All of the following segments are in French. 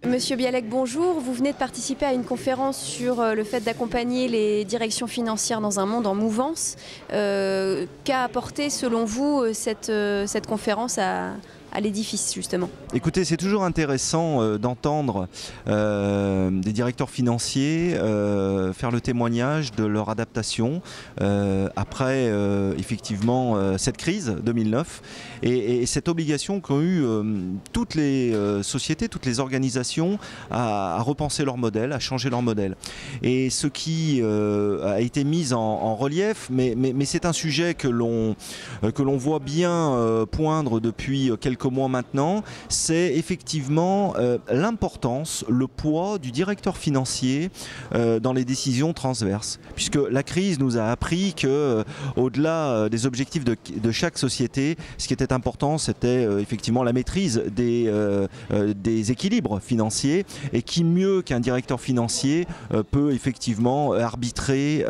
Monsieur Bialek, bonjour. Vous venez de participer à une conférence sur le fait d'accompagner les directions financières dans un monde en mouvance. Qu'a apporté, selon vous, cette conférence à l'édifice, justement? Écoutez, c'est toujours intéressant d'entendre des directeurs financiers faire le témoignage de leur adaptation après effectivement cette crise 2009 et cette obligation qu'ont eu toutes les sociétés, toutes les organisations à repenser leur modèle, à changer leur modèle. Et ce qui a été mis en relief, mais c'est un sujet que l'on voit bien poindre depuis quelques mois maintenant, c'est effectivement l'importance, le poids du directeur financier dans les décisions transverses. Puisque la crise nous a appris que au-delà des objectifs de chaque société, ce qui était important, c'était effectivement la maîtrise des équilibres financiers, et qui mieux qu'un directeur financier peut effectivement arbitrer,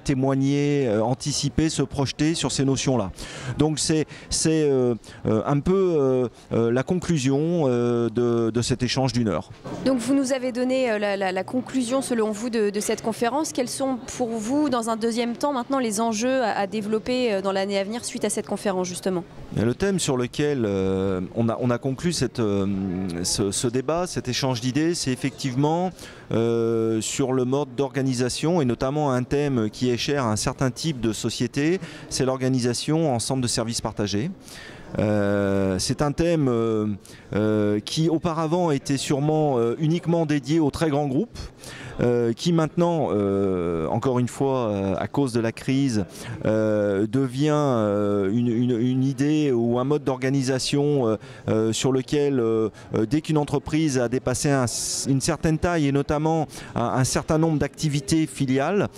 témoigner, anticiper, se projeter sur ces notions-là. Donc c'est un peu la conclusion de cet échange d'une heure. Donc vous nous avez donné la conclusion selon vous de cette conférence. Quels sont pour vous, dans un deuxième temps maintenant, les enjeux à développer dans l'année à venir suite à cette conférence justement? Le thème sur lequel on a conclu ce débat, cet échange d'idées, c'est effectivement sur le mode d'organisation, et notamment un thème qui est cher à un certain type de société, c'est l'organisation en centre de services partagés. C'est un thème qui auparavant était sûrement uniquement dédié aux très grands groupes, qui maintenant, encore une fois, à cause de la crise, devient une idée ou un mode d'organisation sur lequel, dès qu'une entreprise a dépassé une certaine taille, et notamment un certain nombre d'activités filiales,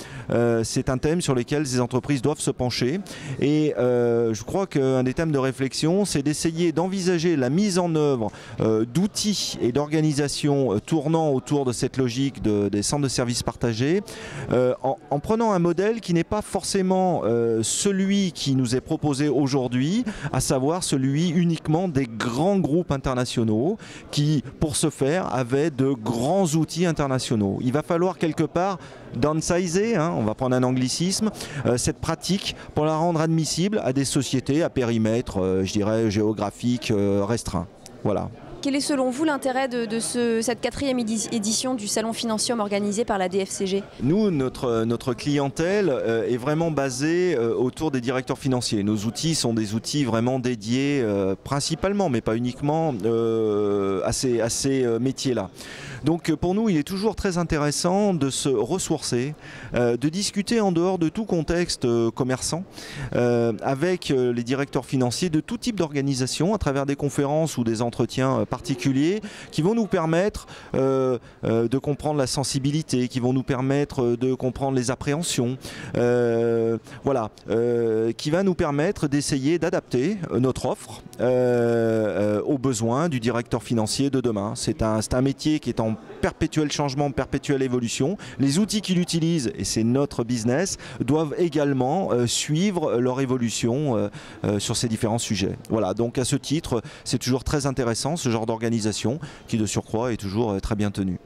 c'est un thème sur lequel ces entreprises doivent se pencher. Et je crois qu'un des thèmes de réflexion, c'est d'essayer d'envisager la mise en œuvre d'outils et d'organisations tournant autour de cette logique des centres de services partagés, en prenant un modèle qui n'est pas forcément celui qui nous est proposé aujourd'hui, à savoir celui uniquement des grands groupes internationaux qui, pour ce faire, avaient de grands outils internationaux. Il va falloir quelque part downsizer, on va prendre un anglicisme, cette pratique pour la rendre admissible à des sociétés à périmètre, je dirais, géographique restreint. Voilà. Quel est selon vous l'intérêt de cette 4e édition du Salon Financium organisé par la DFCG? Nous, notre clientèle est vraiment basée autour des directeurs financiers. Nos outils sont des outils vraiment dédiés principalement, mais pas uniquement, à ces métiers-là. Donc pour nous, il est toujours très intéressant de se ressourcer, de discuter en dehors de tout contexte commerçant, avec les directeurs financiers de tout type d'organisation, à travers des conférences ou des entretiens particuliers qui vont nous permettre de comprendre la sensibilité, qui vont nous permettre de comprendre les appréhensions, voilà, qui va nous permettre d'essayer d'adapter notre offre aux besoins du directeur financier de demain. C'est un métier qui est en perpétuel changement, perpétuelle évolution. Les outils qu'il utilise, et c'est notre business, doivent également suivre leur évolution sur ces différents sujets. Voilà, donc à ce titre, c'est toujours très intéressant ce genre d'organisation qui de surcroît est toujours très bien tenue.